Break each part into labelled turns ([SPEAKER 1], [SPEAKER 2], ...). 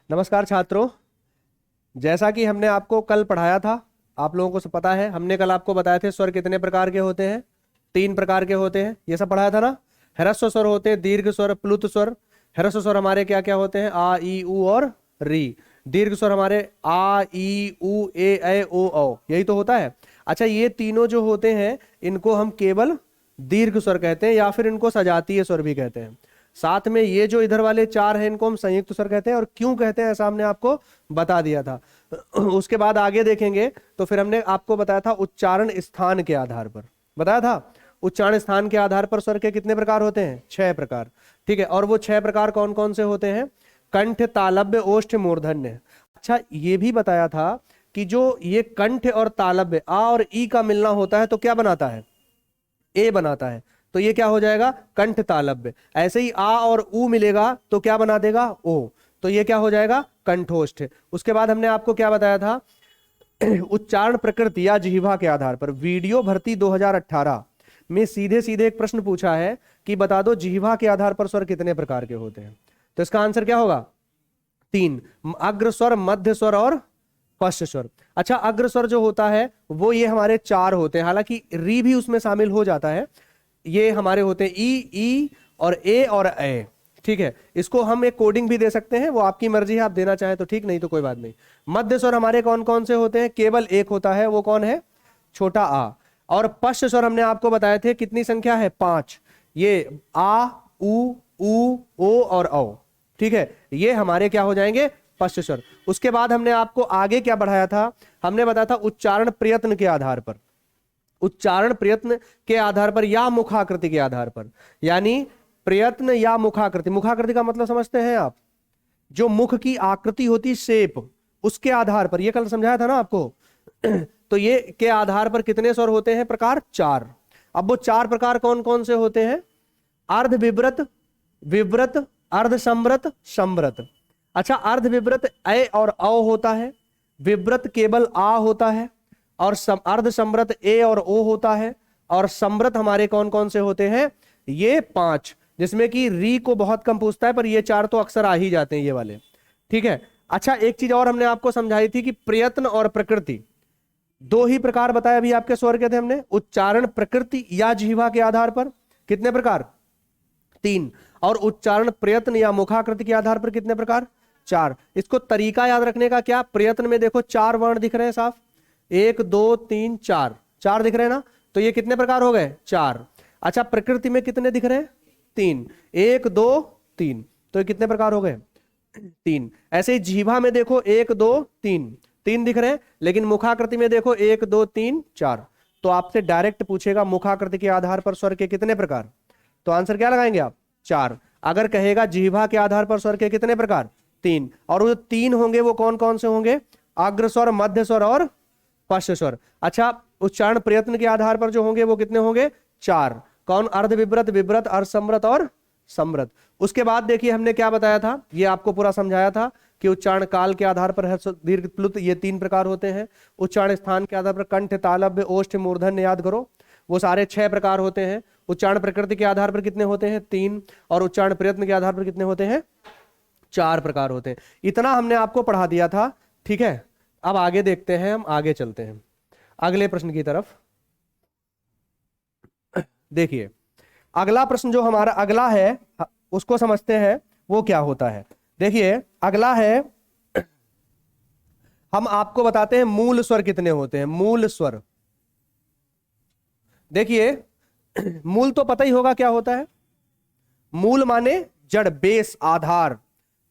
[SPEAKER 1] नमस्कार छात्रों। जैसा कि हमने आपको कल पढ़ाया था, आप लोगों को पता है, हमने कल आपको बताए थे स्वर कितने प्रकार के होते हैं। 3 प्रकार के होते हैं, ये सब पढ़ाया था ना। ह्रस्व स्वर होते हैं, दीर्घ स्वर, प्लुत स्वर। ह्रस्व स्वर हमारे क्या क्या होते हैं? आ, ई, उ और री। दीर्घ स्वर हमारे आ, ई, उ, ए, ओ, औ, यही तो होता है। अच्छा, ये तीनों जो होते हैं इनको हम केवल दीर्घ स्वर कहते हैं, या फिर इनको सजातीय स्वर भी कहते हैं। साथ में ये जो इधर वाले 4 हैं इनको हम संयुक्त स्वर कहते हैं। और क्यों कहते हैं ऐसा हमने आपको बता दिया था। उसके बाद आगे देखेंगे तो फिर हमने आपको बताया था उच्चारण स्थान के आधार पर, बताया था उच्चारण स्थान के आधार पर स्वर के कितने प्रकार होते हैं? 6 प्रकार। ठीक है, और वो 6 प्रकार कौन कौन से होते हैं? कंठ, तालव्य, ओष्ठ, मूर्धन्य। अच्छा, ये भी बताया था कि जो ये कंठ और तालव्य आ और ई का मिलना होता है तो क्या बनाता है? ए बनाता है। तो ये क्या हो जाएगा? कंठ तालव्य। ऐसे ही आ और उ मिलेगा तो क्या बना देगा? ओ। तो ये क्या हो जाएगा? कंठोष्ठ। उसके बाद हमने आपको क्या बताया था? उच्चारण प्रकृति या जिह्वा के आधार पर वीडियो भर्ती 2018 में सीधे सीधे एक प्रश्न पूछा है कि बता दो जिह्वा के आधार पर स्वर कितने प्रकार के होते हैं। तो इसका आंसर क्या होगा? 3, अग्र स्वर, मध्य स्वर और पश्च स्वर। अच्छा, अग्र स्वर जो होता है वो ये हमारे 4 होते हैं, हालांकि री भी उसमें शामिल हो जाता है। ये हमारे होते हैं ई और ए और ए। ठीक है, इसको हम एक कोडिंग भी दे सकते हैं, वो आपकी मर्जी है, आप देना चाहें तो ठीक, नहीं तो कोई बात नहीं। मध्य स्वर हमारे कौन कौन से होते हैं? केवल एक होता है, वो कौन है? छोटा आ। और पश्च स्वर हमने आपको बताए थे, कितनी संख्या है? 5। ये आ, उ, ओ और औ। ठीक है, ये हमारे क्या हो जाएंगे? पश्च स्वर। उसके बाद हमने आपको आगे क्या बढ़ाया था? हमने बताया था उच्चारण प्रयत्न के आधार पर, उच्चारण प्रयत्न के आधार पर या मुखाकृति के आधार पर। यानी प्रयत्न या मुखाकृति। मुखाकृति का मतलब समझते हैं आप? जो मुख की आकृति होती, शेप, उसके आधार पर। ये कल समझाया था ना आपको। तो ये के आधार पर कितने स्वर होते हैं? प्रकार 4। अब वो 4 प्रकार कौन कौन से होते हैं? अर्ध विव्रत, विव्रत, अर्ध संव्रत, संव्रत। अच्छा, अर्ध विव्रत ए और औ होता है, विव्रत केवल आ होता है, और अर्ध संव्रत ए और ओ होता है, और संव्रत हमारे कौन कौन से होते हैं? ये 5, जिसमें कि री को बहुत कम पूछता है, पर ये 4 तो अक्सर आ ही जाते हैं, ये वाले। ठीक है। अच्छा, एक चीज और हमने आपको समझाई थी कि प्रयत्न और प्रकृति 2 ही प्रकार बताए अभी आपके स्वर के थे हमने। उच्चारण प्रकृति या जिह्वा के आधार पर कितने प्रकार? 3। और उच्चारण प्रयत्न या मुखाकृति के आधार पर कितने प्रकार? 4। इसको तरीका याद रखने का क्या? प्रयत्न में देखो 4 वर्ण दिख रहे हैं साफ, 1 2 3 4, 4 दिख रहे हैं ना। तो ये कितने प्रकार हो गए? 4। अच्छा, प्रकृति में कितने दिख रहे हैं? 3, 1 2 3, तो ये कितने प्रकार हो गए? 3। ऐसे ही जिह्वा में देखो 1 2 3, 3 दिख रहे हैं, लेकिन मुखाकृति में देखो 1 2 3 4। तो आपसे डायरेक्ट पूछेगा मुखाकृति के आधार पर स्वर के कितने प्रकार, तो आंसर क्या लगाएंगे आप? 4। अगर कहेगा जिह्वा के आधार पर स्वर के कितने प्रकार? 3। और वो 3 होंगे वो कौन कौन से होंगे? अग्र स्वर, मध्य स्वर और पश्च स्वर। अच्छा, उच्चारण प्रयत्न के आधार पर जो होंगे वो कितने होंगे? 4। कौन? अर्ध विव्रत, विव्रत, अर्ध संव्रत और संव्रत। उसके बाद देखिए हमने क्या बताया था, ये आपको पूरा समझाया था कि उच्चारण काल के आधार पर दीर्घ, प्लुत, ये 3 प्रकार होते हैं। उच्चारण स्थान के आधार पर कंठ, तालव्य, ओष्ठ, मूर्धन्य याद करो, वो सारे 6 प्रकार होते हैं। उच्चारण प्रकृति के आधार पर कितने होते हैं? 3। और उच्चारण प्रयत्न के आधार पर कितने होते हैं? 4 प्रकार होते हैं। इतना हमने आपको पढ़ा दिया था। ठीक है, अब आगे देखते हैं, हम आगे चलते हैं अगले प्रश्न की तरफ। देखिए, अगला प्रश्न जो हमारा अगला है उसको समझते हैं वो क्या होता है। देखिए, अगला है, हम आपको बताते हैं मूल स्वर कितने होते हैं। मूल स्वर, देखिए मूल तो पता ही होगा क्या होता है। मूल माने जड़, बेस, आधार।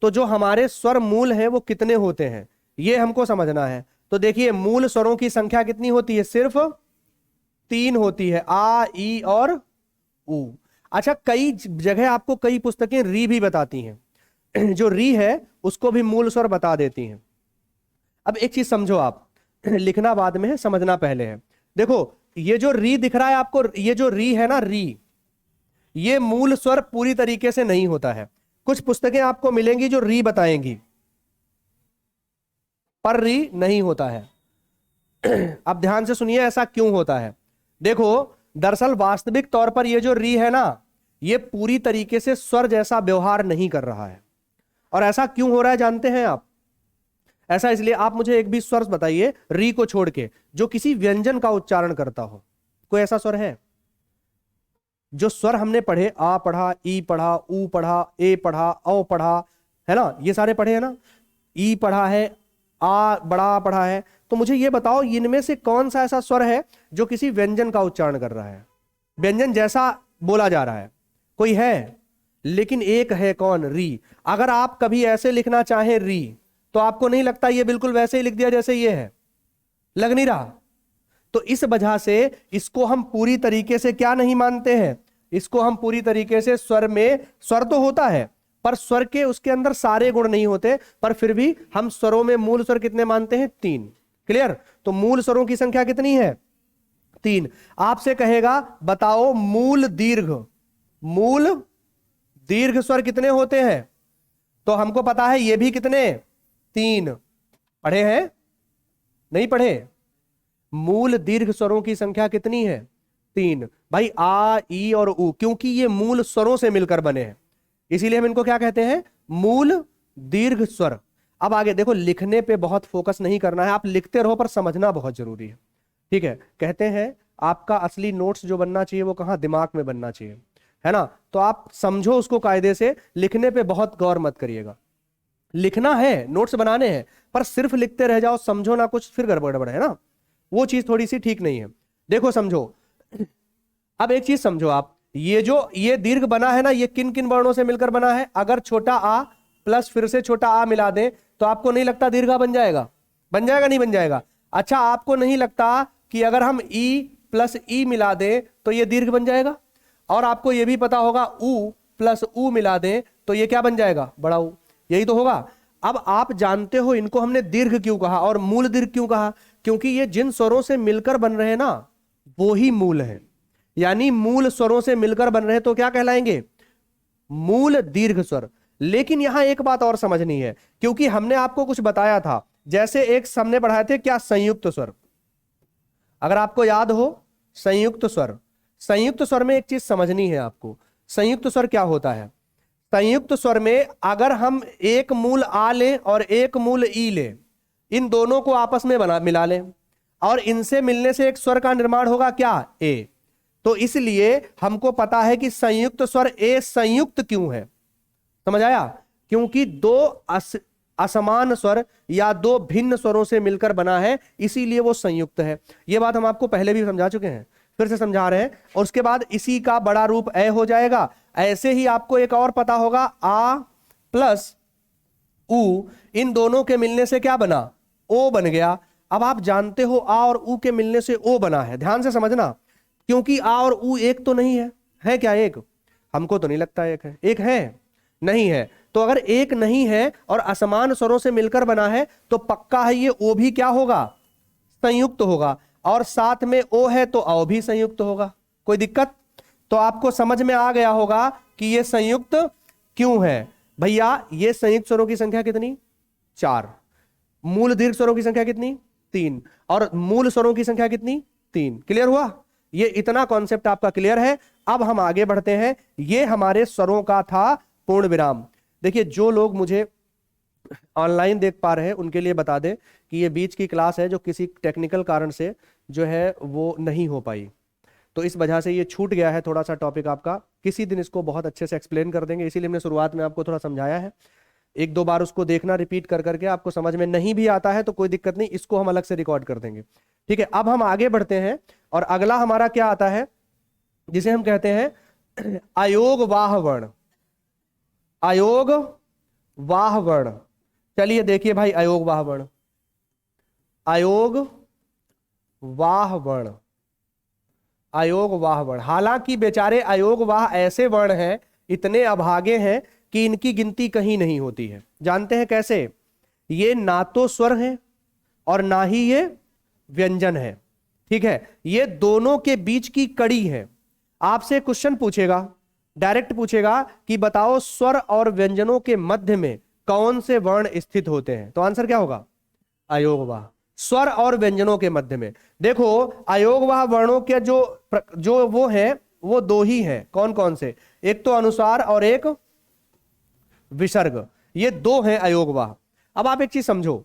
[SPEAKER 1] तो जो हमारे स्वर मूल हैं वो कितने होते हैं ये हमको समझना है। तो देखिए, मूल स्वरों की संख्या कितनी होती है? सिर्फ 3 होती है, आ, ई और उ। अच्छा, कई जगह आपको कई पुस्तकें री भी बताती हैं। जो री है उसको भी मूल स्वर बता देती हैं। अब एक चीज समझो आप, लिखना बाद में है, समझना पहले है। देखो, ये जो री दिख रहा है आपको, ये जो री है ना, री, ये मूल स्वर पूरी तरीके से नहीं होता है। कुछ पुस्तकें आपको मिलेंगी जो री बताएंगी, पर री नहीं होता है। अब ध्यान से सुनिए ऐसा क्यों होता है। देखो, दरअसल वास्तविक तौर पर ये जो री है ना, ये पूरी तरीके से स्वर जैसा व्यवहार नहीं कर रहा है। और ऐसा क्यों हो रहा है जानते हैं आप? ऐसा इसलिए, आप मुझे एक भी स्वर बताइए री को छोड़ के जो किसी व्यंजन का उच्चारण करता हो। कोई ऐसा स्वर है? जो स्वर हमने पढ़े, आ पढ़ा, ई पढ़ा, ऊ पढ़ा, ए पढ़ा, औ पढ़ा, है ना, ये सारे पढ़े हैं ना, ई पढ़ा है, आ बड़ा पढ़ा है, तो मुझे ये बताओ इनमें से कौन सा ऐसा स्वर है जो किसी व्यंजन का उच्चारण कर रहा है, व्यंजन जैसा बोला जा रहा है? कोई है? लेकिन एक है, कौन? री। अगर आप कभी ऐसे लिखना चाहें री, तो आपको नहीं लगता ये बिल्कुल वैसे ही लिख दिया जैसे ये है? लग नहीं रहा? तो इस वजह से इसको हम पूरी तरीके से क्या नहीं मानते हैं, इसको हम पूरी तरीके से स्वर में, स्वर तो होता है पर स्वर के उसके अंदर सारे गुण नहीं होते, पर फिर भी हम स्वरों में मूल स्वर कितने मानते हैं? 3। क्लियर? तो मूल स्वरों की संख्या कितनी है? 3। आपसे कहेगा बताओ मूल दीर्घ स्वर कितने होते हैं, तो हमको पता है ये भी कितने? 3। पढ़े हैं? नहीं पढ़े? मूल दीर्घ स्वरों की संख्या कितनी है? 3। भाई आ, ई और ऊ, क्योंकि ये मूल स्वरों से मिलकर बने हैं, इसीलिए हम इनको क्या कहते हैं? मूल दीर्घ स्वर। अब आगे देखो, लिखने पे बहुत फोकस नहीं करना है, आप लिखते रहो पर समझना बहुत जरूरी है। ठीक है? कहते हैं आपका असली नोट्स जो बनना चाहिए वो कहां? दिमाग में बनना चाहिए, है ना? तो आप समझो उसको कायदे से, लिखने पे बहुत गौर मत करिएगा। लिखना है, नोट्स बनाने हैं, पर सिर्फ लिखते रह जाओ, समझो ना कुछ, फिर गड़बड़ है ना, वो चीज थोड़ी सी ठीक नहीं है। देखो समझो, अब एक चीज समझो आप, ये दीर्घ बना है ना, ये किन किन वर्णों से मिलकर बना है? अगर छोटा आ प्लस फिर से छोटा आ मिला दें तो आपको नहीं लगता दीर्घा बन जाएगा? बन जाएगा नहीं बन जाएगा? अच्छा, आपको नहीं लगता कि अगर हम ई प्लस ई मिला दें तो ये दीर्घ बन जाएगा? और आपको ये भी पता होगा ऊ प्लस ऊ मिला दें तो ये क्या बन जाएगा? बड़ा ऊ। यही तो होगा। अब आप जानते हो इनको हमने दीर्घ क्यों कहा और मूल दीर्घ क्यों कहा? क्योंकि ये जिन स्वरों से मिलकर बन रहे हैं ना, वो ही मूल है, यानी मूल स्वरों से मिलकर बन रहे हैं तो क्या कहलाएंगे? मूल दीर्घ स्वर। लेकिन यहां एक बात और समझनी है, क्योंकि हमने आपको कुछ बताया था, जैसे एक हमने पढ़ाए थे क्या? संयुक्त स्वर। अगर आपको याद हो, संयुक्त स्वर में एक चीज समझनी है आपको। संयुक्त स्वर क्या होता है? संयुक्त स्वर में अगर हम एक मूल आ लें और एक मूल ई लें, इन दोनों को आपस में मिला लें और इनसे मिलने से एक स्वर का निर्माण होगा क्या? ए। तो इसलिए हमको पता है कि संयुक्त स्वर ए संयुक्त क्यों है। समझ आया? क्योंकि दो असमान स्वर या दो भिन्न स्वरों से मिलकर बना है, इसीलिए वो संयुक्त है। यह बात हम आपको पहले भी समझा चुके हैं, फिर से समझा रहे हैं। और उसके बाद इसी का बड़ा रूप ए हो जाएगा। ऐसे ही आपको एक और पता होगा, आ प्लस ऊ, इन दोनों के मिलने से क्या बना? ओ बन गया। अब आप जानते हो आ और ऊ के मिलने से ओ बना है, ध्यान से समझना, क्योंकि आ और ऊ एक तो नहीं है क्या? एक? हमको तो नहीं लगता एक है, नहीं है। तो अगर एक नहीं है और असमान स्वरों से मिलकर बना है तो पक्का है ये ओ भी क्या होगा? संयुक्त होगा। और साथ में ओ है तो औ भी संयुक्त होगा। कोई दिक्कत? तो आपको समझ में आ गया होगा कि ये संयुक्त क्यों है। भैया ये संयुक्त स्वरों की संख्या कितनी? 4। मूल दीर्घ स्वरों की संख्या कितनी? 3। और मूल स्वरों की संख्या कितनी? 3। क्लियर हुआ? ये इतना कॉन्सेप्ट आपका क्लियर है। अब हम आगे बढ़ते हैं। ये हमारे स्वरों का था पूर्ण विराम। देखिए, जो लोग मुझे ऑनलाइन देख पा रहे हैं उनके लिए बता दें कि ये बीच की क्लास है जो किसी टेक्निकल कारण से जो है वो नहीं हो पाई, तो इस वजह से ये छूट गया है थोड़ा सा टॉपिक आपका। किसी दिन इसको बहुत अच्छे से एक्सप्लेन कर देंगे, इसीलिए हमने शुरुआत में आपको थोड़ा समझाया है। 1-2 बार उसको देखना, रिपीट कर करके, आपको समझ में नहीं भी आता है तो कोई दिक्कत नहीं, इसको हम अलग से रिकॉर्ड कर देंगे। ठीक है? अब हम आगे बढ़ते हैं और अगला हमारा क्या आता है, जिसे हम कहते हैं अयोग वाह वर्ण। अयोग वाह वर्ण। चलिए देखिए भाई, अयोग वाह वर्ण, अयोग वाह वर्ण, अयोग वाह वर्ण। हालांकि बेचारे अयोग वाह ऐसे वर्ण हैं, इतने अभागे हैं कि इनकी गिनती कहीं नहीं होती है। जानते हैं कैसे? ये ना तो स्वर हैं और ना ही ये व्यंजन है। ठीक है? ये दोनों के बीच की कड़ी है। आपसे क्वेश्चन पूछेगा, डायरेक्ट पूछेगा कि बताओ स्वर और व्यंजनों के मध्य में कौन से वर्ण स्थित होते हैं, तो आंसर क्या होगा? अयोग वाह। स्वर और व्यंजनों के मध्य में। देखो, अयोग वाह वर्णों के जो वो है वो 2 ही हैं। कौन कौन से? एक तो अनुस्वार और एक विसर्ग। ये दो हैं अयोगवाह। अब आप एक चीज समझो,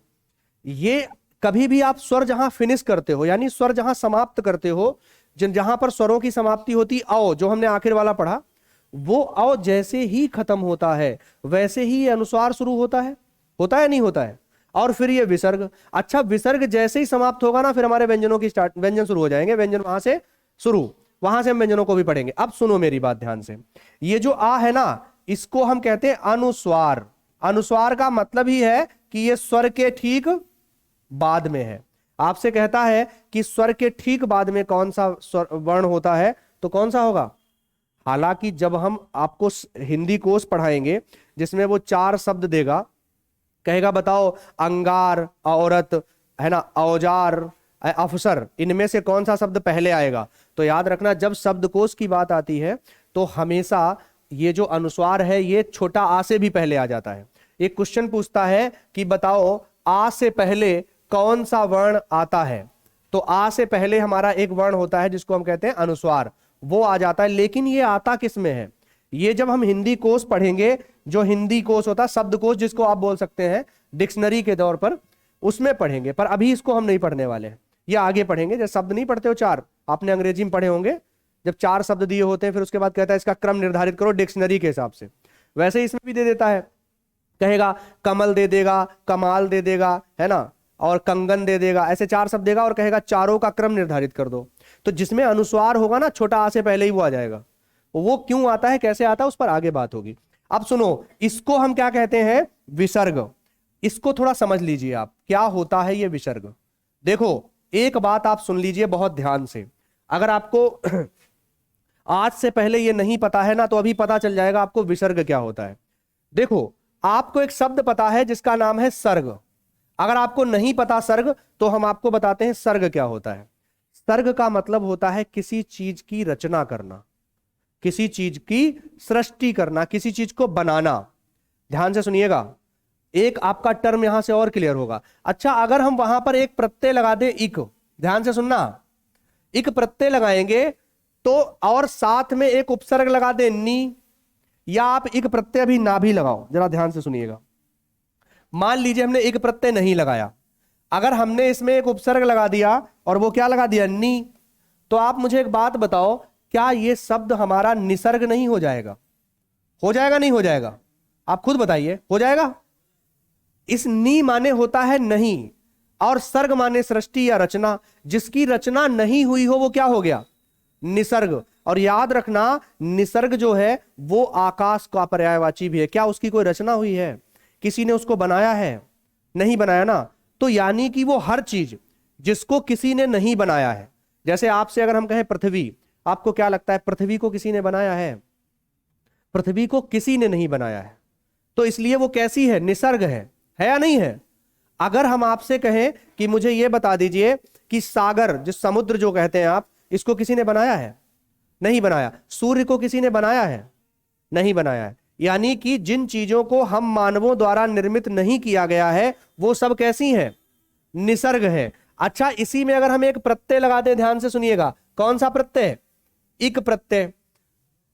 [SPEAKER 1] ये कभी भी आप स्वर जहां फिनिश करते हो, यानी स्वर जहां समाप्त करते हो, जहां पर स्वरों की समाप्ति होती औ, जो हमने आखिर वाला पढ़ा, वो औ जैसे ही खत्म होता है वैसे ही ये अनुस्वार शुरू होता है नहीं होता है? और फिर ये विसर्ग। अच्छा, विसर्ग जैसे ही समाप्त होगा ना, फिर हमारे व्यंजनों की व्यंजन शुरू हो जाएंगे, व्यंजन वहां से शुरू, वहां से हम व्यंजनों को भी पढ़ेंगे। अब सुनो मेरी बात ध्यान से, ये जो आ है ना, इसको हम कहते हैं अनुस्वार। अनुस्वार का मतलब ही है कि ये स्वर के ठीक बाद में है। आपसे कहता है कि स्वर के ठीक बाद में कौन सा वर्ण होता है, तो कौन सा होगा? हालांकि जब हम आपको हिंदी कोश पढ़ाएंगे जिसमें वो 4 शब्द देगा, कहेगा बताओ अंगार, औरत, है ना, औजार, अफसर, इनमें से कौन सा शब्द पहले आएगा, तो याद रखना जब शब्दकोश की बात आती है तो हमेशा ये जो अनुस्वार है ये छोटा आ से भी पहले आ जाता है। एक क्वेश्चन पूछता है कि बताओ आ से पहले कौन सा वर्ण आता है, तो आ से पहले हमारा एक वर्ण होता है जिसको हम कहते हैं अनुस्वार, वो आ जाता है। लेकिन ये आता किस में है? ये जब हम हिंदी कोश पढ़ेंगे, जो हिंदी कोश होता है, शब्दकोश जिसको आप बोल सकते हैं डिक्शनरी के तौर पर, उसमें पढ़ेंगे। पर अभी इसको हम नहीं पढ़ने वाले हैं, ये आगे पढ़ेंगे। जब शब्द नहीं पढ़ते हो 4, आपने अंग्रेजी में पढ़े होंगे, जब 4 शब्द दिए होते हैं फिर उसके बाद कहता है इसका क्रम निर्धारित करो डिक्शनरी के हिसाब से, वैसे ही इसमें भी दे देता है। कहेगा कमल दे देगा, कमाल दे देगा, है ना, और कंगन दे देगा, ऐसे 4 शब्द देगा और कहेगा चारों का क्रम निर्धारित कर दो। तो जिसमें अनुस्वार होगा ना, छोटा आ से पहले ही वो आ जाएगा। वो क्यों आता है, कैसे आता है, उस पर आगे बात होगी। अब सुनो, इसको हम क्या कहते हैं? विसर्ग। इसको थोड़ा समझ लीजिए आप, क्या होता है ये विसर्ग। देखो एक बात आप सुन लीजिए बहुत ध्यान से, अगर आपको आज से पहले ये नहीं पता है ना, तो अभी पता चल जाएगा आपको विसर्ग क्या होता है। देखो, आपको एक शब्द पता है जिसका नाम है सर्ग। अगर आपको नहीं पता सर्ग, तो हम आपको बताते हैं सर्ग क्या होता है। सर्ग का मतलब होता है किसी चीज की रचना करना, किसी चीज की सृष्टि करना, किसी चीज को बनाना। ध्यान से सुनिएगा, एक आपका टर्म यहां से और क्लियर होगा। अच्छा, अगर हम वहां पर एक प्रत्यय लगा दें, इक, ध्यान से सुनना, इक प्रत्यय लगाएंगे तो, और साथ में एक उपसर्ग लगा दें नी, या आप इक प्रत्यय अभी ना भी लगाओ, जरा ध्यान से सुनिएगा। मान लीजिए हमने एक प्रत्यय नहीं लगाया, अगर हमने इसमें एक उपसर्ग लगा दिया और वो क्या लगा दिया, नी, तो आप मुझे एक बात बताओ, क्या ये शब्द हमारा निसर्ग नहीं हो जाएगा? हो जाएगा नहीं हो जाएगा? आप खुद बताइए, हो जाएगा। इस नी माने होता है नहीं, और सर्ग माने सृष्टि या रचना। जिसकी रचना नहीं हुई हो वो क्या हो गया? निसर्ग। और याद रखना, निसर्ग जो है वो आकाश का पर्यायवाची भी है। क्या उसकी कोई रचना हुई है? किसी ने उसको बनाया है? नहीं बनाया ना। तो यानी कि वो हर चीज जिसको किसी ने नहीं बनाया है, जैसे आपसे अगर हम कहें पृथ्वी, आपको क्या लगता है पृथ्वी को किसी ने बनाया है? पृथ्वी को किसी ने नहीं बनाया है, तो इसलिए वो कैसी है? निसर्ग है या नहीं है? अगर हम आपसे कहें कि मुझे यह बता दीजिए कि सागर, जिस समुद्र जो कहते हैं आप, इसको किसी ने बनाया है? नहीं बनाया। सूर्य को किसी ने बनाया है? नहीं बनाया है। यानी कि जिन चीजों को हम मानवों द्वारा निर्मित नहीं किया गया है वो सब कैसी हैं? निसर्ग है। अच्छा, इसी में अगर हम एक प्रत्यय लगा दें, ध्यान से सुनिएगा, कौन सा प्रत्यय? इक प्रत्यय।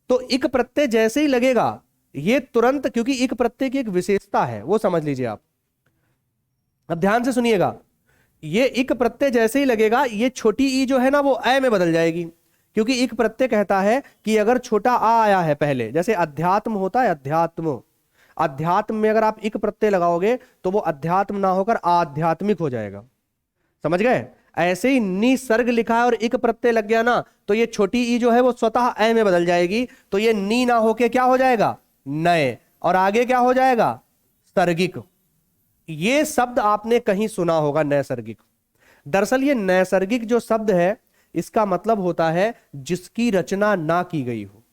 [SPEAKER 1] तो इक प्रत्यय जैसे ही लगेगा ये तुरंत, क्योंकि इक प्रत्यय की एक विशेषता है, वो समझ लीजिए आप। अब ध्यान से सुनिएगा, ये इक प्रत्यय जैसे ही लगेगा, ये छोटी ई जो है ना वो ए में बदल जाएगी, क्योंकि इक प्रत्यय कहता है कि अगर छोटा आ आया है पहले, जैसे अध्यात्म होता है, अध्यात्म, अध्यात्म में अगर आप इक प्रत्यय लगाओगे तो वो अध्यात्म ना होकर आध्यात्मिक हो जाएगा। समझ गए? ऐसे ही निसर्ग लिखा है और इक प्रत्यय लग गया ना, तो ये छोटी ई जो है वो स्वतः ए में बदल जाएगी, तो ये नी ना होके क्या हो जाएगा? नए। और आगे क्या हो जाएगा? सर्गिक। ये शब्द आपने कहीं सुना होगा, नैसर्गिक। दरअसल ये नैसर्गिक जो शब्द है, इसका मतलब होता है जिसकी रचना ना की गई हो।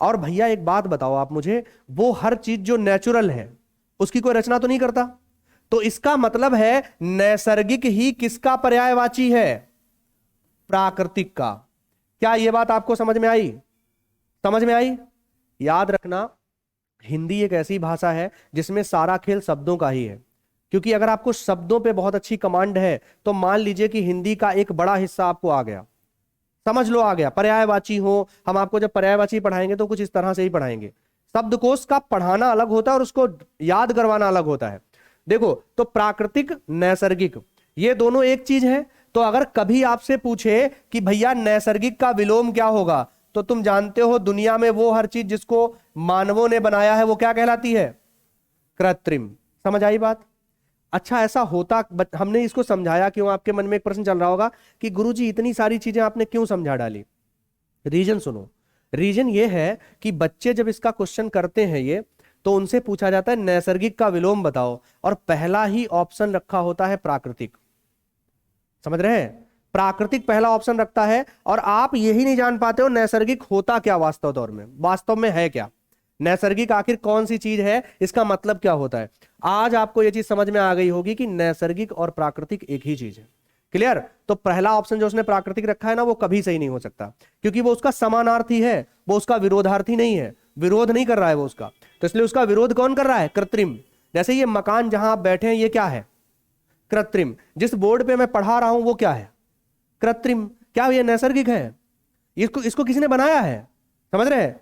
[SPEAKER 1] और भैया एक बात बताओ आप मुझे, वो हर चीज जो नेचुरल है उसकी कोई रचना तो नहीं करता, तो इसका मतलब है नैसर्गिक ही किसका पर्यायवाची है? प्राकृतिक का। क्या यह बात आपको समझ में आई? समझ में आई? याद रखना, हिंदी एक ऐसी भाषा है जिसमें सारा खेल शब्दों का ही है। क्योंकि अगर आपको शब्दों पे बहुत अच्छी कमांड है, तो मान लीजिए कि हिंदी का एक बड़ा हिस्सा आपको आ गया, समझ लो आ गया, पर्यायवाची हो। हम आपको जब पर्यायवाची पढ़ाएंगे तो कुछ इस तरह से ही पढ़ाएंगे, शब्दकोश का पढ़ाना अलग होता है और उसको याद करवाना अलग होता है। देखो, तो प्राकृतिक, नैसर्गिक, ये दोनों एक चीज है। तो अगर कभी आपसे पूछे कि भैया नैसर्गिक का विलोम क्या होगा, तो तुम जानते हो दुनिया में वो हर चीज जिसको मानवों ने बनाया है वो क्या कहलाती है? कृत्रिम। समझ आई बात? अच्छा, ऐसा होता, हमने इसको समझाया क्यों? आपके मन में एक प्रश्न चल रहा होगा कि गुरुजी इतनी सारी चीजें आपने क्यों समझा डाली। रीजन सुनो। रीजन ये है कि बच्चे जब इसका क्वेश्चन करते हैं ये, तो उनसे पूछा जाता है नैसर्गिक का विलोम बताओ, और पहला ही ऑप्शन रखा होता है प्राकृतिक। समझ रहे हैं? प्राकृतिक पहला ऑप्शन रखता है, और आप यही नहीं जान पाते हो नैसर्गिक होता क्या वास्तव दौर में, वास्तव में है क्या नैसर्गिक, आखिर कौन सी चीज है, इसका मतलब क्या होता है। आज आपको यह चीज समझ में आ गई होगी कि नैसर्गिक और प्राकृतिक एक ही चीज है। क्लियर? तो पहला ऑप्शन जो उसने प्राकृतिक रखा है ना, वो कभी सही नहीं हो सकता, क्योंकि वो उसका समानार्थी है, वो उसका विरोधार्थी नहीं है, विरोध नहीं कर रहा है वो उसका। तो इसलिए उसका विरोध कौन कर रहा है? कृत्रिम। जैसे ये मकान जहां आप बैठे हैं, ये क्या है? कृत्रिम। जिस बोर्ड पे मैं पढ़ा रहा हूं वो क्या है? कृत्रिम। क्या ये नैसर्गिक है? इसको किसी ने बनाया है? समझ रहे हैं?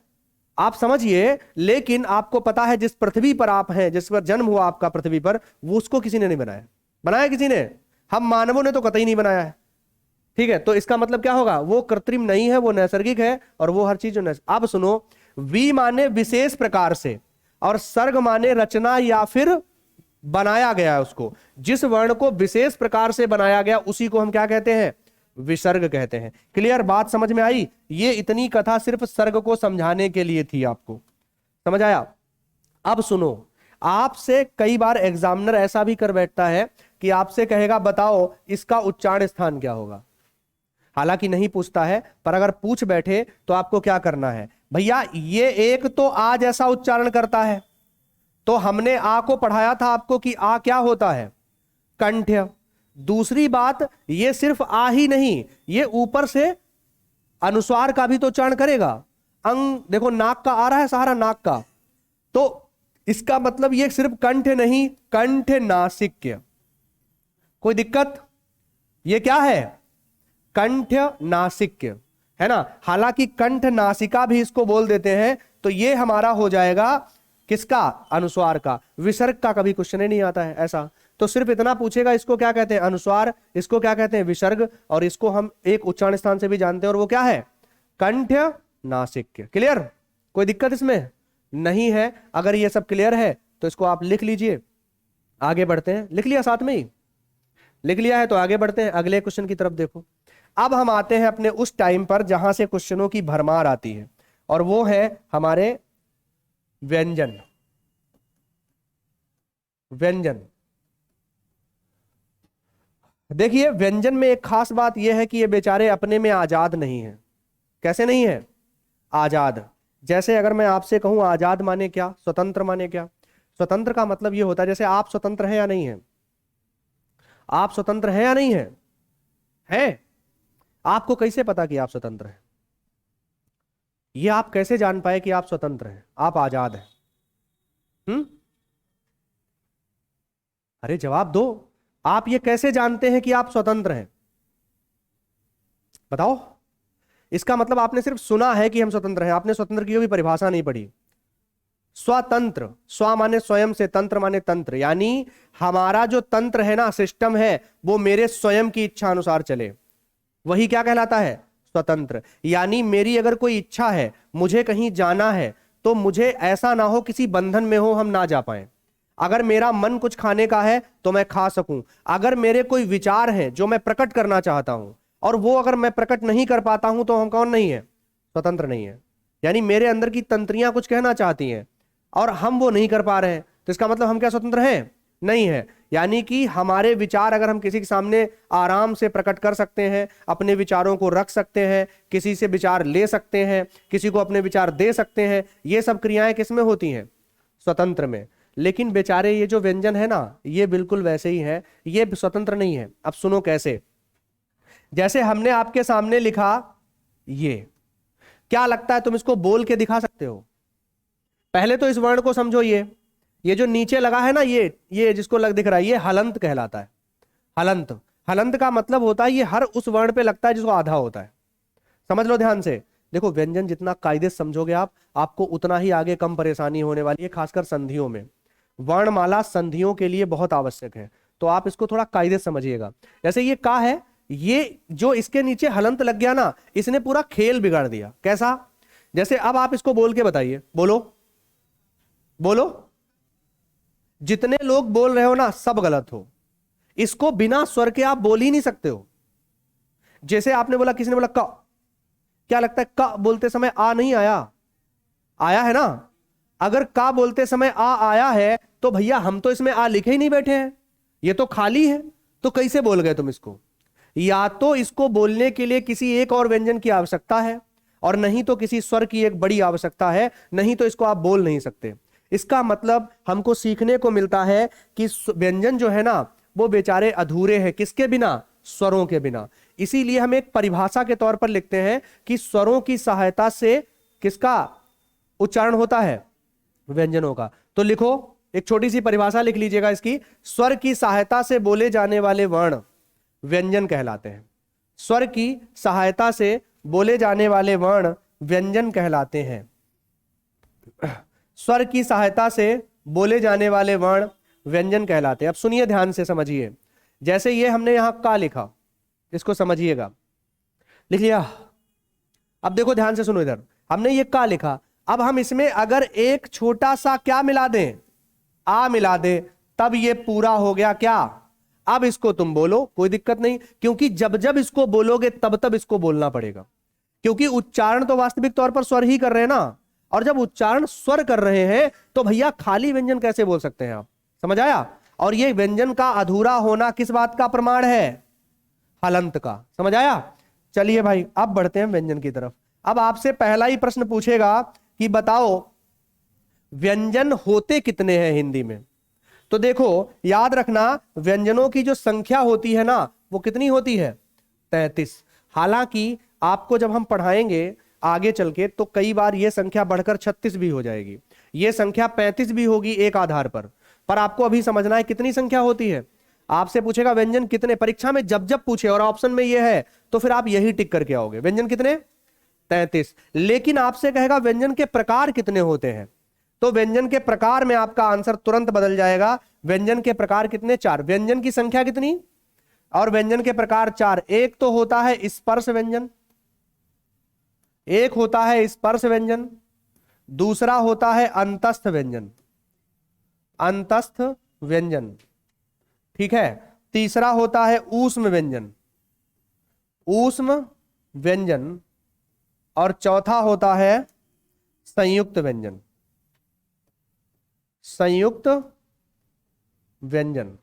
[SPEAKER 1] आप समझिए। लेकिन आपको पता है जिस पृथ्वी पर आप हैं, जिस पर जन्म हुआ आपका पृथ्वी पर, वो उसको किसी ने नहीं बनाया। बनाया किसी ने? हम मानवों ने तो कतई नहीं बनाया है। ठीक है, तो इसका मतलब क्या होगा? वो कृत्रिम नहीं है, वो नैसर्गिक है, और वो हर चीज जो अब सुनो, वी माने विशेष प्रकार से, और सर्ग माने रचना या फिर बनाया गया है उसको। जिस वर्ण को विशेष प्रकार से बनाया गया उसी को हम क्या कहते हैं? विसर्ग कहते हैं। क्लियर? बात समझ में आई? ये इतनी कथा सिर्फ सर्ग को समझाने के लिए थी, आपको समझ आया? अब सुनो, आपसे कई बार एग्जामिनर ऐसा भी कर बैठता है कि आपसे कहेगा बताओ इसका उच्चारण स्थान क्या होगा। हालांकि नहीं पूछता है, पर अगर पूछ बैठे तो आपको क्या करना है? भैया ये एक तो आ जैसा उच्चारण करता है, तो हमने आ को पढ़ाया था आपको कि आ क्या होता है? कंठ्य। दूसरी बात, ये सिर्फ आ ही नहीं, ये ऊपर से अनुस्वार का भी तो उच्चारण करेगा। अंग देखो, नाक का आ रहा है सहारा, नाक का, तो इसका मतलब ये सिर्फ कंठ नहीं, कंठ नासिक्य। कोई दिक्कत? ये क्या है? कंठ नासिक्य है ना। हालांकि कंठ नासिका भी इसको बोल देते हैं, तो ये हमारा हो जाएगा किसका? अनुस्वार का। विसर्ग का कभी क्वेश्चन ही नहीं आता है ऐसा। तो सिर्फ इतना पूछेगा इसको क्या कहते हैं? अनुस्वार। इसको क्या कहते हैं? विसर्ग। और इसको हम एक उच्चारण स्थान से भी जानते हैं, और वो क्या है? कंठ नासिक्य। क्लियर? कोई दिक्कत इसमें नहीं है। अगर ये सब क्लियर है तो इसको आप लिख लीजिए। आगे बढ़ते हैं। लिख लिया? साथ में ही लिख लिया है तो आगे बढ़ते हैं, अगले क्वेश्चन की तरफ देखो। अब हम आते हैं अपने उस टाइम पर जहां से क्वेश्चनों की भरमार आती है, और वो है हमारे व्यंजन। व्यंजन देखिए, व्यंजन में एक खास बात यह है कि ये बेचारे अपने में आजाद नहीं है। कैसे नहीं है? आजाद। जैसे अगर मैं आपसे कहूं आजाद माने क्या, स्वतंत्र माने क्या? स्वतंत्र का मतलब ये होता है जैसे आप स्वतंत्र हैं या नहीं है? आप स्वतंत्र हैं या नहीं है? हैं? आपको कैसे पता कि आप स्वतंत्र हैं? ये आप कैसे जान पाए कि आप स्वतंत्र हैं, आप आजाद हैं? अरे जवाब दो। आप ये कैसे जानते हैं कि आप स्वतंत्र हैं? बताओ। इसका मतलब आपने सिर्फ सुना है कि हम स्वतंत्र हैं, आपने स्वतंत्र की भी परिभाषा नहीं पढ़ी। स्वतंत्र, स्व माने स्वयं से, तंत्र माने तंत्र, यानी हमारा जो तंत्र है ना, सिस्टम है, वो मेरे स्वयं की इच्छा अनुसार चले, वही क्या कहलाता है? स्वतंत्र। यानी मेरी अगर कोई इच्छा है, मुझे कहीं जाना है, तो मुझे ऐसा ना हो किसी बंधन में हो हम ना जा पाए। अगर मेरा मन कुछ खाने का है तो मैं खा सकूं। अगर मेरे कोई विचार हैं जो मैं प्रकट करना चाहता हूं, और वो अगर मैं प्रकट नहीं कर पाता हूं, तो हम कौन नहीं है? स्वतंत्र नहीं है। यानी मेरे अंदर की तंत्रियां कुछ कहना चाहती हैं और हम वो नहीं कर पा रहे हैं, तो इसका मतलब हम क्या स्वतंत्र हैं? नहीं है। यानी कि हमारे विचार अगर हम किसी के सामने आराम से प्रकट कर सकते हैं, अपने विचारों को रख सकते हैं, किसी से विचार ले सकते हैं, किसी को अपने विचार दे सकते हैं, ये सब क्रियाएं किसमें होती हैं? स्वतंत्र में। लेकिन बेचारे ये जो व्यंजन है ना, ये बिल्कुल वैसे ही है, ये स्वतंत्र नहीं है। अब सुनो कैसे। जैसे हमने आपके सामने लिखा ये, क्या लगता है तुम इसको बोल के दिखा सकते हो? पहले तो इस वर्ण को समझो। ये जो नीचे लगा है ना, ये जिसको दिख रहा है, ये हलंत कहलाता है। हलंत। हलंत का मतलब होता है ये हर उस वर्ण पे लगता है जिसको आधा होता है। समझ लो ध्यान से। देखो व्यंजन जितना कायदे से समझोगे आप, आपको उतना ही आगे कम परेशानी होने वाली है, खासकर संधियों में। वर्णमाला संधियों के लिए बहुत आवश्यक है, तो आप इसको थोड़ा कायदे से समझिएगा। जैसे ये का है, ये जो इसके नीचे हलंत लग गया ना, इसने पूरा खेल बिगाड़ दिया। कैसा? जैसे अब आप इसको बोल के बताइए, बोलो बोलो। जितने लोग बोल रहे हो ना सब गलत हो। इसको बिना स्वर के आप बोल ही नहीं सकते हो। जैसे आपने बोला, किसी ने बोला क, क्या लगता है क बोलते समय आ नहीं आया? आया है ना। अगर का बोलते समय आ आया है तो भैया हम तो इसमें आ लिखे ही नहीं बैठे हैं, ये तो खाली है, तो कैसे बोल गए तुम इसको? या तो इसको बोलने के लिए किसी एक और व्यंजन की आवश्यकता है, और नहीं तो किसी स्वर की एक बड़ी आवश्यकता है, नहीं तो इसको आप बोल नहीं सकते। इसका मतलब हमको सीखने को मिलता है कि व्यंजन जो है ना वो बेचारे अधूरे हैं, किसके बिना? स्वरों के बिना। इसीलिए हम एक परिभाषा के तौर पर लिखते हैं कि स्वरों की सहायता से किसका उच्चारण होता है? व्यंजनों का। तो लिखो, एक छोटी सी परिभाषा लिख लीजिएगा इसकी। स्वर की सहायता से बोले जाने वाले वर्ण व्यंजन कहलाते हैं। स्वर की सहायता से बोले जाने वाले वर्ण व्यंजन कहलाते हैं। स्वर की सहायता से बोले जाने वाले वर्ण व्यंजन कहलाते हैं। अब सुनिए, ध्यान से समझिए। जैसे ये हमने यहां का लिखा, इसको समझिएगा। लिख लिया? अब देखो ध्यान से सुनो, इधर हमने ये का लिखा। अब हम इसमें अगर एक छोटा सा क्या मिला दें? आ मिला दे, तब ये पूरा हो गया क्या? अब इसको तुम बोलो, कोई दिक्कत नहीं, क्योंकि जब जब इसको बोलोगे तब तब इसको बोलना पड़ेगा, क्योंकि उच्चारण तो वास्तविक तौर पर स्वर ही कर रहे हैं ना। और जब उच्चारण स्वर कर रहे हैं तो भैया खाली व्यंजन कैसे बोल सकते हैं आप? समझ आया? और ये व्यंजन का अधूरा होना किस बात का प्रमाण है? हलंत का। समझ आया? चलिए भाई, अब बढ़ते हैं व्यंजन की तरफ। अब आपसे पहला ही प्रश्न पूछेगा कि बताओ व्यंजन होते कितने हैं हिंदी में? तो देखो याद रखना, व्यंजनों की जो संख्या होती है ना वो कितनी होती है? 33। हालांकि आपको जब हम पढ़ाएंगे आगे चल के तो कई बार ये संख्या बढ़कर 36 भी हो जाएगी, ये संख्या 35 भी होगी एक आधार पर आपको अभी समझना है कितनी संख्या होती है। आपसे पूछेगा व्यंजन कितने, परीक्षा में जब जब पूछे और ऑप्शन में ये है तो फिर आप यही टिक करके आओगे, व्यंजन कितने? 33। लेकिन आपसे कहेगा व्यंजन के प्रकार कितने होते हैं, तो व्यंजन के प्रकार में आपका आंसर तुरंत बदल जाएगा। व्यंजन के प्रकार कितने? 4। व्यंजन की संख्या कितनी? और व्यंजन के प्रकार 4। एक तो होता है स्पर्श व्यंजन, एक होता है स्पर्श व्यंजन, दूसरा होता है अंतस्थ व्यंजन, अंतस्थ व्यंजन, ठीक है। तीसरा होता है ऊष्म व्यंजन, ऊष्म व्यंजन, और चौथा होता है संयुक्त व्यंजन, संयुक्त व्यंजन।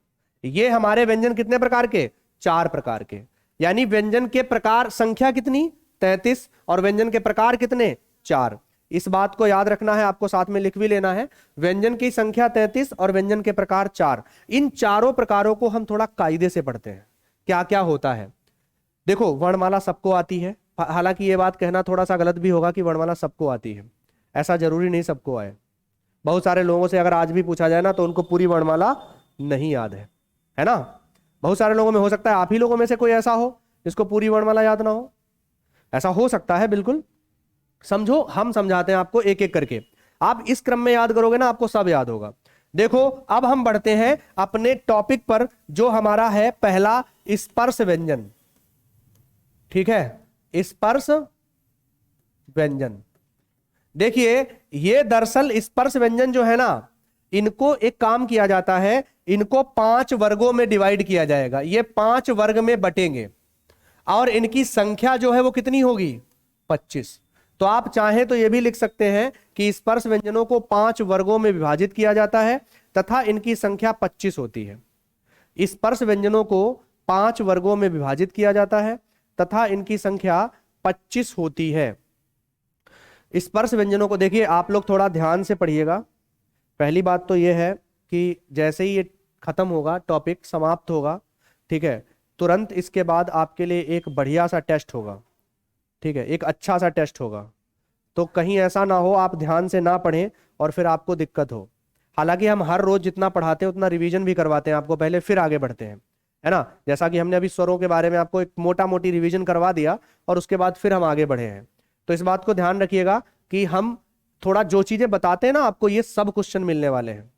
[SPEAKER 1] ये हमारे व्यंजन कितने प्रकार के? 4 प्रकार के। यानी व्यंजन के प्रकार संख्या कितनी? 33, और व्यंजन के प्रकार कितने? 4। इस बात को याद रखना है, आपको साथ में लिख भी लेना है। व्यंजन की संख्या 33 और व्यंजन के प्रकार 4। इन चारों प्रकारों को हम थोड़ा कायदे से पढ़ते हैं, क्या क्या होता है। देखो वर्णमाला सबको आती है, हालांकि ये बात कहना थोड़ा सा गलत भी होगा कि वर्णमाला सबको आती है, ऐसा जरूरी नहीं सबको आए। बहुत सारे लोगों से अगर आज भी पूछा जाए ना तो उनको पूरी वर्णमाला नहीं याद है ना। बहुत सारे लोगों में हो सकता है आप ही लोगों में से कोई ऐसा हो जिसको पूरी वर्णमाला याद ना हो, ऐसा हो सकता है बिल्कुल। समझो, हम समझाते हैं आपको एक एक करके, आप इस क्रम में याद करोगे ना आपको सब याद होगा। देखो अब हम बढ़ते हैं अपने टॉपिक पर जो हमारा है पहला, स्पर्श व्यंजन, ठीक है। स्पर्श व्यंजन, देखिए ये दरअसल स्पर्श व्यंजन जो है ना, इनको एक काम किया जाता है, इनको 5 वर्गों में डिवाइड किया जाएगा, ये 5 वर्ग में बटेंगे और इनकी संख्या जो है वो कितनी होगी? 25। तो आप चाहें तो ये भी लिख सकते हैं कि स्पर्श व्यंजनों को 5 वर्गों में विभाजित किया जाता है तथा इनकी संख्या 25 होती है। स्पर्श व्यंजनों को 5 वर्गों में विभाजित किया जाता है तथा इनकी संख्या 25 होती है। स्पर्श व्यंजनों को देखिए, आप लोग थोड़ा ध्यान से पढ़िएगा। पहली बात तो यह है कि जैसे ही ये खत्म होगा, टॉपिक समाप्त होगा, ठीक है, तुरंत इसके बाद आपके लिए एक बढ़िया सा टेस्ट होगा, ठीक है, एक अच्छा सा टेस्ट होगा। तो कहीं ऐसा ना हो आप ध्यान से ना पढ़ें और फिर आपको दिक्कत हो। हालांकि हम हर रोज जितना पढ़ाते हैं उतना रिवीजन भी करवाते हैं आपको पहले, फिर आगे बढ़ते हैं, है ना। जैसा कि हमने अभी स्वरों के बारे में आपको एक मोटा मोटी रिवीजन करवा दिया और उसके बाद फिर हम आगे बढ़े हैं। तो इस बात को ध्यान रखिएगा कि हम थोड़ा जो चीजें बताते हैं ना आपको, ये सब क्वेश्चन मिलने वाले हैं।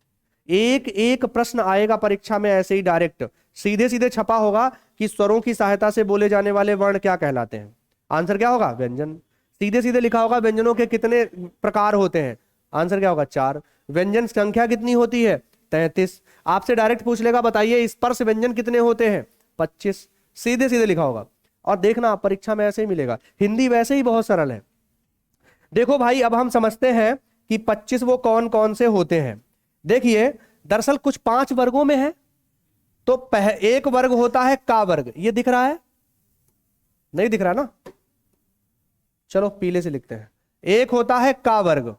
[SPEAKER 1] एक एक प्रश्न आएगा परीक्षा में ऐसे ही डायरेक्ट, सीधे सीधे छपा होगा कि स्वरों की सहायता से बोले जाने वाले वर्ण क्या कहलाते हैं। आंसर क्या होगा? व्यंजन। सीधे सीधे लिखा होगा व्यंजनों के कितने प्रकार होते हैं। आंसर क्या होगा? 4। व्यंजन संख्या कितनी होती है? 33। आपसे डायरेक्ट पूछ लेगा बताइए स्पर्श व्यंजन कितने होते हैं? 25। सीधे सीधे लिखा होगा। और देखना परीक्षा में ऐसे ही मिलेगा। हिंदी वैसे ही बहुत सरल है। देखो भाई, अब हम समझते हैं कि 25 वो कौन कौन से होते हैं। देखिए, दरअसल कुछ 5 वर्गों में है। तो एक वर्ग होता है का वर्ग, ये दिख रहा है? नहीं दिख रहा ना? चलो पीले से लिखते हैं। एक होता है का वर्ग,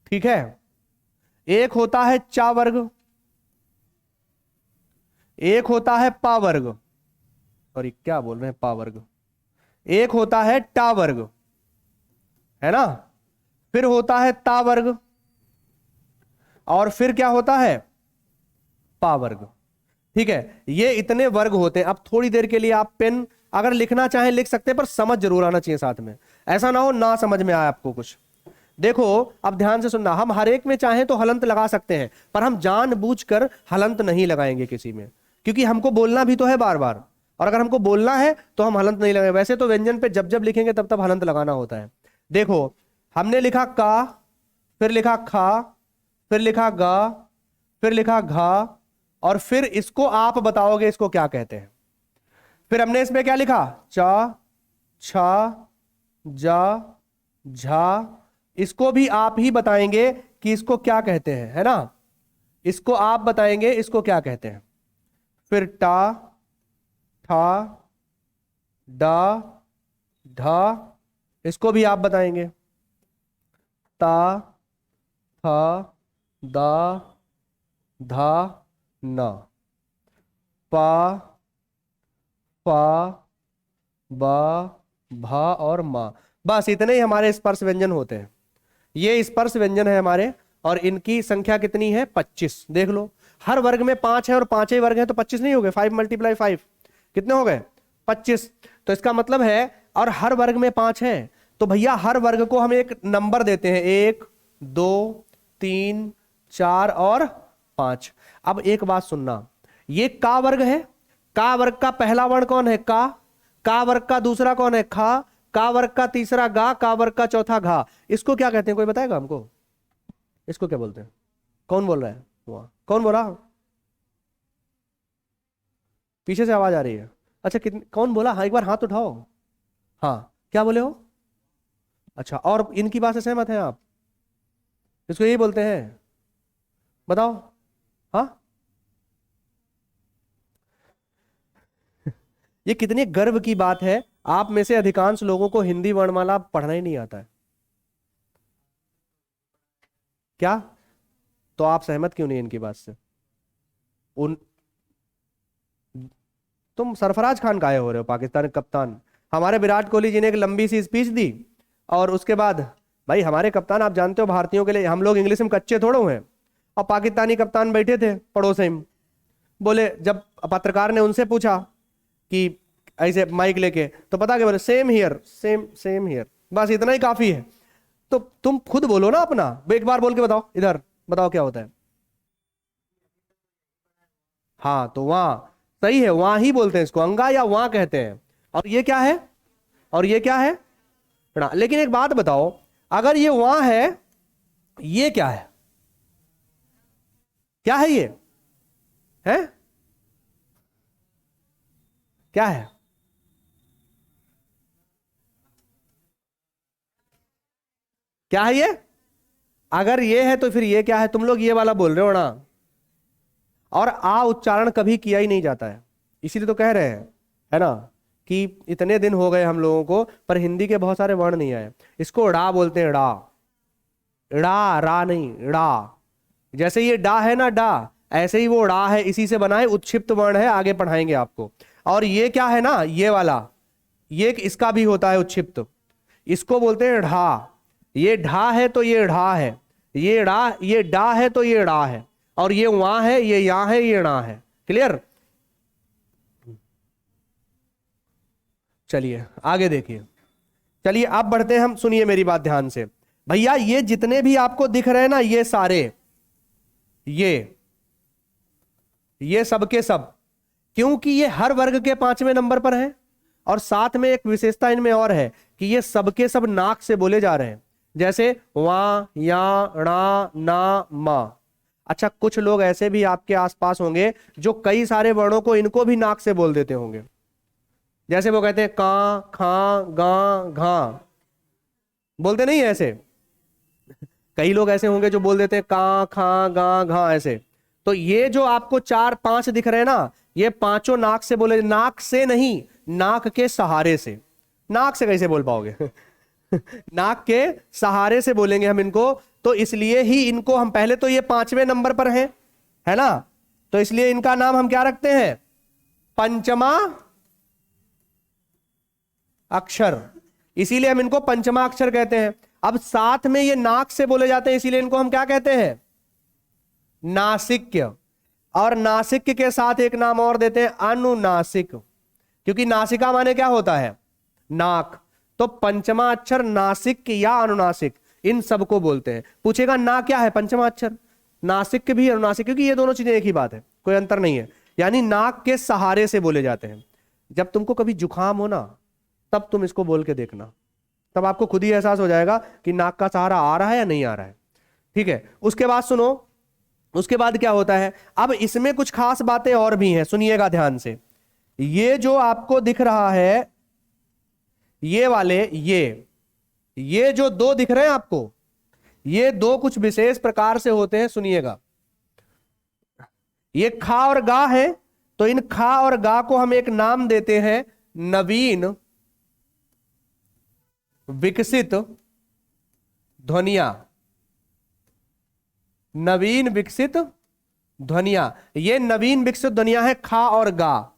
[SPEAKER 1] ठीक है। एक होता है चा वर्ग, एक होता है पा वर्ग, और ये क्या बोल रहे हैं पा वर्ग। एक होता है टा वर्ग, है ना। फिर होता है ता वर्ग, और फिर क्या होता है? पा वर्ग। ठीक है, ये इतने वर्ग होते हैं। अब थोड़ी देर के लिए आप पेन अगर लिखना चाहें लिख सकते हैं, पर समझ जरूर आना चाहिए साथ में। ऐसा ना हो ना समझ में आए आपको कुछ। देखो अब ध्यान से सुनना, हम हर एक में चाहें तो हलंत लगा सकते हैं, पर हम जानबूझकर हलंत नहीं लगाएंगे किसी में, क्योंकि हमको बोलना भी तो है बार बार। और अगर हमको बोलना है तो हम हलंत नहीं लगाएंगे। वैसे तो व्यंजन पे जब जब लिखेंगे तब तब हलंत लगाना होता है। देखो, हमने लिखा का, फिर लिखा खा, फिर लिखा गा, फिर लिखा घा, और फिर इसको आप बताओगे इसको क्या कहते हैं। फिर हमने इसमें क्या लिखा? चा, छा, जा, झा। इसको भी आप ही बताएंगे कि इसको क्या कहते हैं, है ना। इसको आप बताएंगे इसको क्या कहते हैं। फिर टा, ठा, डा, ढा, इसको भी आप बताएंगे। ता, था, दा, धा, ना। पा, फा, बा, भा और मा। बस इतने ही हमारे स्पर्श व्यंजन होते हैं। ये स्पर्श व्यंजन है हमारे, और इनकी संख्या कितनी है? 25। देख लो, हर वर्ग में 5 है और 5 ही वर्ग है, तो 25 नहीं हो गए? 5 × 5 कितने हो गए? 25। तो इसका मतलब है, और हर वर्ग में 5 है, तो भैया हर वर्ग को हम एक नंबर देते हैं, 1 2 3 4 और 5। अब एक बात सुनना, ये का वर्ग है। का वर्ग का पहला वर्ण कौन है? का वर्ग का दूसरा कौन है? खा, का वर्ग का तीसरा गा, का वर्ग का चौथा घा। इसको क्या कहते हैं? कोई बताएगा हमको? इसको क्या बोलते हैं? कौन बोल रहा है वहां? कौन बोला? पीछे से आवाज आ रही है। अच्छा, कितने कौन बोला? हाँ, एक बार हाथ उठाओ। हाँ, क्या बोले हो? अच्छा, और इनकी बात से सहमत हैं आप? इसको यही बोलते हैं? बताओ। हाँ, ये कितने गर्व की बात है, आप में से अधिकांश लोगों को हिंदी वर्णमाला पढ़ना ही नहीं आता है। क्या? तो आप सहमत क्यों नहीं इनकी बात से? उन तुम सरफराज खान काहे हो रहे हो? पाकिस्तान के कप्तान हमारे विराट कोहली जी ने एक लंबी सी स्पीच दी, और उसके बाद भाई हमारे कप्तान, आप जानते हो भारतीयों के लिए हम लोग इंग्लिश में कच्चे थोड़े हुए हैं। और पाकिस्तानी कप्तान बैठे थे पड़ोस में, बोले, जब पत्रकार ने उनसे पूछा कि ऐसे माइक लेके, तो पता क्या बोले? Same here, same same here. बस इतना ही काफी है। तो तुम खुद बोलो ना अपना, एक बार बोल के बताओ, इधर बताओ क्या होता है। हाँ, तो वहां सही है, वहां ही बोलते हैं इसको, अंगा या वहां कहते हैं। और ये क्या है? और ये क्या है? लेकिन एक बात बताओ, अगर ये वहां है, ये क्या है? क्या है ये? है क्या है? क्या है ये? अगर ये है तो फिर ये क्या है? तुम लोग ये वाला बोल रहे हो ना। और आ उच्चारण कभी किया ही नहीं जाता है, इसीलिए तो कह रहे हैं, है ना, कि इतने दिन हो गए हम लोगों को, पर हिंदी के बहुत सारे वर्ण नहीं आए। इसको ड़ा बोलते हैं, ड़ा। ड़ा, रा नहीं, ड़ा। जैसे ये डा है ना, डा, ऐसे ही वो ड़ा है, इसी से बना है, उत्क्षिप्त वर्ण है, आगे पढ़ाएंगे आपको। और ये क्या है ना, ये वाला, ये इसका भी होता है उत्क्षिप्त, इसको बोलते हैं ढा। ये ढा है तो ये ढा है, ये ड़ा, ये डा है तो ये ड़ा है, और ये वहां है, ये यहां है, ये णा है। क्लियर? चलिए आगे देखिए। चलिए अब बढ़ते हैं हम, सुनिए मेरी बात ध्यान से भैया। ये जितने भी आपको दिख रहे हैं ना, ये सारे, ये सब के सब, क्योंकि ये हर वर्ग के 5वें नंबर पर हैं, और साथ में एक विशेषता इनमें और है कि ये सबके सब नाक से बोले जा रहे हैं, जैसे वा, या, णा, ना, मा। अच्छा, कुछ लोग ऐसे भी आपके आसपास होंगे जो कई सारे वर्णों को इनको भी नाक से बोल देते होंगे, जैसे वो कहते हैं का, खा, गा, घा, बोलते नहीं है ऐसे? कई लोग ऐसे होंगे जो बोल देते हैं का, खा, गा, घा ऐसे। तो ये जो आपको 4 5 दिख रहे हैं ना, ये पांचों नाक से बोले, नाक से नहीं, नाक के सहारे से। नाक से कैसे बोल पाओगे? नाक के सहारे से बोलेंगे हम इनको, तो इसलिए ही इनको हम पहले, तो ये 5वें नंबर पर हैं, है ना, तो इसलिए इनका नाम हम क्या रखते हैं? पंचमा अक्षर, इसीलिए हम इनको पंचमा अक्षर कहते हैं। अब साथ में ये नाक से बोले जाते हैं, इसीलिए इनको हम क्या कहते हैं? नासिक्य। और नासिक्य के साथ एक नाम और देते हैं, अनुनासिक, क्योंकि नासिका माने क्या होता है? नाक। तो पंचमा अक्षर नासिक या अनुनासिक, इन सबको बोलते हैं। पूछेगा ना क्या है पंचमा अक्षर? नासिक भी, अनुनासिक, क्योंकि ये दोनों चीजें एक ही बात है, कोई अंतर नहीं है। यानी नाक के सहारे से बोले जाते हैं। जब तुमको कभी जुकाम हो ना, तब तुम इसको बोल के देखना, तब आपको खुद ही एहसास हो जाएगा कि नाक का सहारा आ रहा है या नहीं आ रहा है। ठीक है, उसके बाद सुनो, उसके बाद क्या होता है? अब इसमें कुछ खास बातें और भी हैं, सुनिएगा ध्यान से। ये जो आपको दिख रहा है, ये वाले, ये जो 2 दिख रहे हैं आपको, ये 2 कुछ विशेष प्रकार से होते हैं, सुनिएगा। ये खा और गा है, तो इन खा और गा को हम एक नाम देते हैं, नवीन विकसित ध्वनिया। नवीन विकसित ध्वनिया, ये नवीन विकसित ध्वनिया है, खा और गा।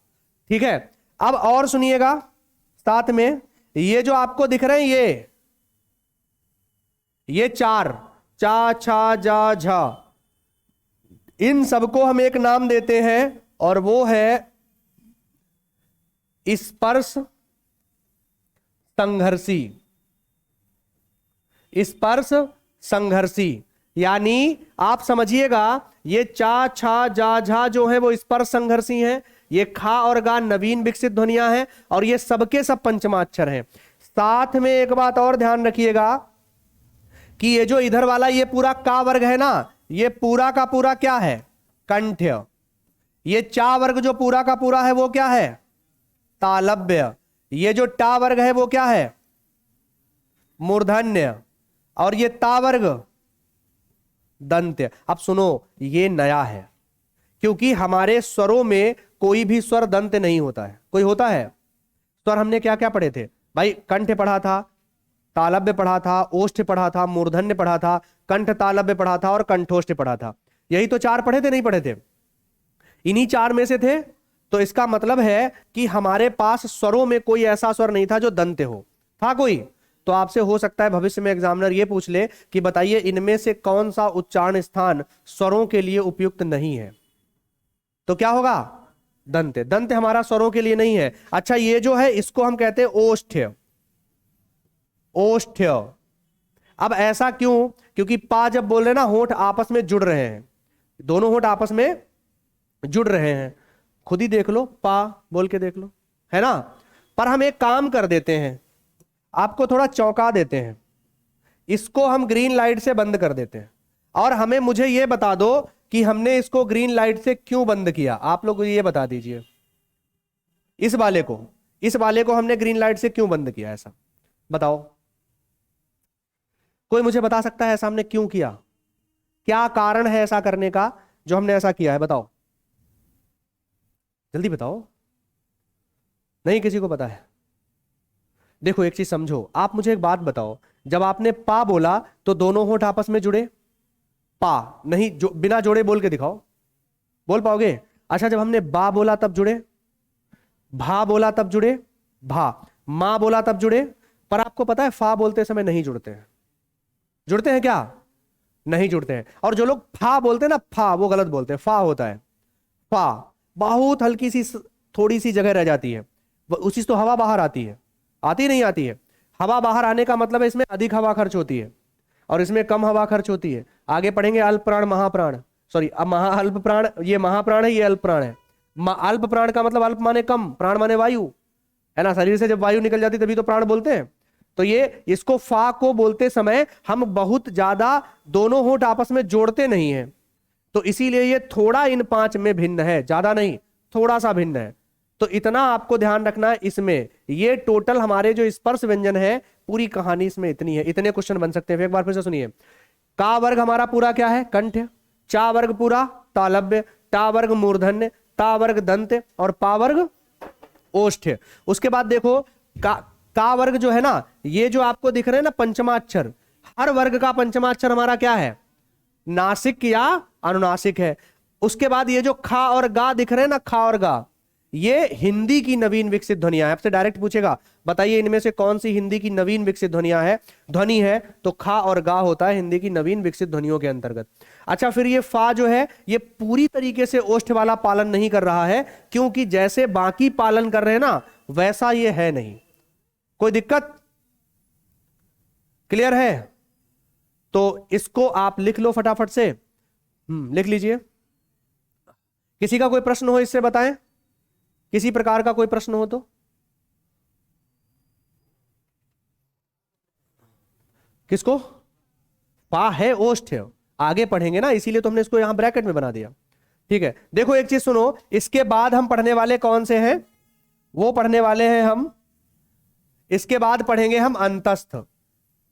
[SPEAKER 1] ठीक है, अब और सुनिएगा साथ में, ये जो आपको दिख रहे हैं, ये 4, चा, छा, जा, झा, इन सबको हम एक नाम देते हैं, और वो है स्पर्श संघर्षी। स्पर्श संघर्षी, यानी आप समझिएगा, ये चा, छा, जा, झा जो है वो स्पर्श संघर्षी है, ये खा और गा नवीन विकसित ध्वनियां हैं, और ये सबके सब पंचमाक्षर हैं। साथ में एक बात और ध्यान रखिएगा कि ये जो इधर वाला ये पूरा का वर्ग है ना, ये पूरा का पूरा क्या है? कंठ्य। ये चा वर्ग जो पूरा का पूरा है वो क्या है? तालव्य। ये जो टा वर्ग है वो क्या है? मूर्धन्य। और ये ता वर्ग दंत्य। अब सुनो, ये नया है, क्योंकि हमारे स्वरों में कोई भी स्वर दंत नहीं होता है। कोई होता है स्वर? हमने क्या क्या पढ़े थे भाई? कंठ पढ़ा था, तालव्य पढ़ा था, ओष्ठ पढ़ा था, मूर्धन्य पढ़ा था, कंठ तालव्य पढ़ा था, और कंठोष्ठ पढ़ा था। यही तो 4 पढ़े थे, नहीं पढ़े थे? इन्हीं 4 में से थे। तो इसका मतलब है कि हमारे पास स्वरों में कोई ऐसा स्वर नहीं था जो दंत हो। था कोई? तो आपसे हो सकता है भविष्य में एग्जामिनर ये पूछ ले कि बताइए इनमें से कौन सा उच्चारण स्थान स्वरों के लिए उपयुक्त नहीं है, तो क्या होगा? दंत। दंत हमारा स्वरों के लिए नहीं है। अच्छा, ये जो है इसको हम कहते हैं ओष्ठ्य। ओष्ठ्य। अब ऐसा क्यों? क्योंकि पा जब बोल रहे ना, होंठ आपस में जुड़ रहे हैं, दोनों होंठ आपस में जुड़ रहे हैं। खुद ही देख लो, पा बोल के देख लो, है ना। पर हम एक काम कर देते हैं, आपको थोड़ा चौंका देते हैं, इसको हम ग्रीन लाइट से बंद कर देते हैं, और हमें मुझे ये बता दो कि हमने इसको ग्रीन लाइट से क्यों बंद किया। आप लोग ये बता दीजिए, इस वाले को हमने ग्रीन लाइट से क्यों बंद किया? ऐसा बताओ, कोई मुझे बता सकता है ऐसा हमने क्यों किया? क्या कारण है ऐसा करने का जो हमने ऐसा किया है? बताओ, जल्दी बताओ। नहीं किसी को पता है? देखो एक चीज समझो, आप मुझे एक बात बताओ, जब आपने पा बोला तो दोनों होंठ आपस में जुड़े? पा नहीं, जो बिना जोड़े बोल के दिखाओ, बोल पाओगे? अच्छा, जब हमने बा बोला तब जुड़े, भा बोला तब जुड़े, भा, मां बोला तब जुड़े। पर आपको पता है फा बोलते समय नहीं जुड़ते हैं। जुड़ते हैं क्या? नहीं जुड़ते हैं। और जो लोग फा बोलते हैं ना, फा, वो गलत बोलते हैं, फा होता है फा। बहुत हल्की सी थोड़ी सी जगह रह जाती है, उसी से तो हवा बाहर आती है, आती नहीं आती है। हवा बाहर आने का मतलब है इसमें अधिक हवा खर्च होती है और इसमें कम हवा खर्च होती है। आगे पढ़ेंगे अल्प प्राण महाप्राण, सॉरी अब अल्प प्राण, ये महाप्राण है, ये अल्प प्राण है। अल्प प्राण का मतलब अल्प माने कम, प्राण माने वायु, है ना। शरीर से जब वायु निकल जाती तभी तो प्राण बोलते हैं। तो ये इसको फा को बोलते समय हम बहुत ज्यादा दोनों होंठ आपस में जोड़ते नहीं है, तो इसीलिए ये थोड़ा इन 5 में भिन्न है, ज्यादा नहीं, थोड़ा सा भिन्न है। तो इतना आपको ध्यान रखना है इसमें। ये टोटल हमारे जो स्पर्श व्यंजन है, पूरी कहानी इसमें इतनी है। इतने क्वेश्चन बन सकते हैं। एक बार फिर से सुनिए, का वर्ग हमारा पूरा क्या है? कंठ। चा वर्ग पूरा तालव्य, टा वर्ग मूर्धन्य, ता वर्ग दंत और पा वर्ग ओष्ठ। उसके बाद देखो का वर्ग जो है ना, ये जो आपको दिख रहे हैं ना पंचमाक्षर, हर वर्ग का पंचमाक्षर हमारा क्या है? नासिक या अनुनासिक है। उसके बाद ये जो खा और गा दिख रहे हैं ना, खा और गा, ये हिंदी की नवीन विकसित ध्वनियां है। आपसे डायरेक्ट पूछेगा बताइए इनमें से कौन सी हिंदी की नवीन विकसित ध्वनियां है, ध्वनि है, तो खा और गा होता है हिंदी की नवीन विकसित ध्वनियों के अंतर्गत। अच्छा, फिर ये फा जो है ये पूरी तरीके से ओष्ठ वाला पालन नहीं कर रहा है, क्योंकि जैसे बाकी पालन कर रहे हैं ना वैसा ये है नहीं। कोई दिक्कत? क्लियर है? तो इसको आप लिख लो फटाफट से, लिख लीजिए। किसी का कोई प्रश्न हो इससे बताएं, किसी प्रकार का कोई प्रश्न हो तो। किसको? पा है, ओष्ठ है, आगे पढ़ेंगे ना, इसीलिए तो हमने इसको यहां ब्रैकेट में बना दिया। ठीक है, देखो एक चीज सुनो, इसके बाद हम पढ़ने वाले कौन से हैं? वो पढ़ने वाले हैं हम, इसके बाद पढ़ेंगे हम अंतस्थ।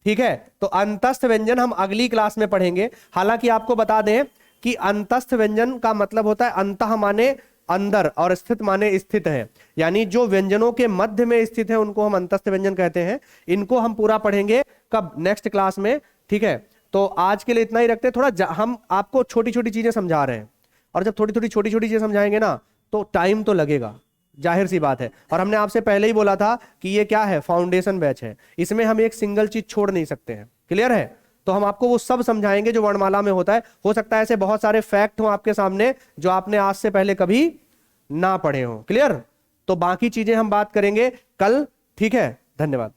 [SPEAKER 1] ठीक है, तो अंतस्थ व्यंजन हम अगली क्लास में पढ़ेंगे। हालांकि आपको बता दें कि अंतस्थ व्यंजन का मतलब होता है अंतः माने अंदर और स्थित माने स्थित है, यानी जो व्यंजनों के मध्य में स्थित है उनको हम अंतस्थ व्यंजन कहते हैं। इनको हम पूरा पढ़ेंगे कब? नेक्स्ट क्लास में। ठीक है, तो आज के लिए इतना ही रखते हैं। थोड़ा हम आपको छोटी छोटी चीजें समझा रहे हैं, और जब थोड़ी थोड़ी छोटी छोटी चीजें समझाएंगे ना तो टाइम तो लगेगा, जाहिर सी बात है। और हमने आपसे पहले ही बोला था कि ये क्या है? फाउंडेशन बैच है, इसमें हम एक सिंगल चीज छोड़ नहीं सकते हैं। क्लियर है? तो हम आपको वो सब समझाएंगे जो वर्णमाला में होता है। हो सकता है ऐसे बहुत सारे फैक्ट हो आपके सामने जो आपने आज से पहले कभी ना पढ़े हो। क्लियर? तो बाकी चीजें हम बात करेंगे कल। ठीक है, धन्यवाद।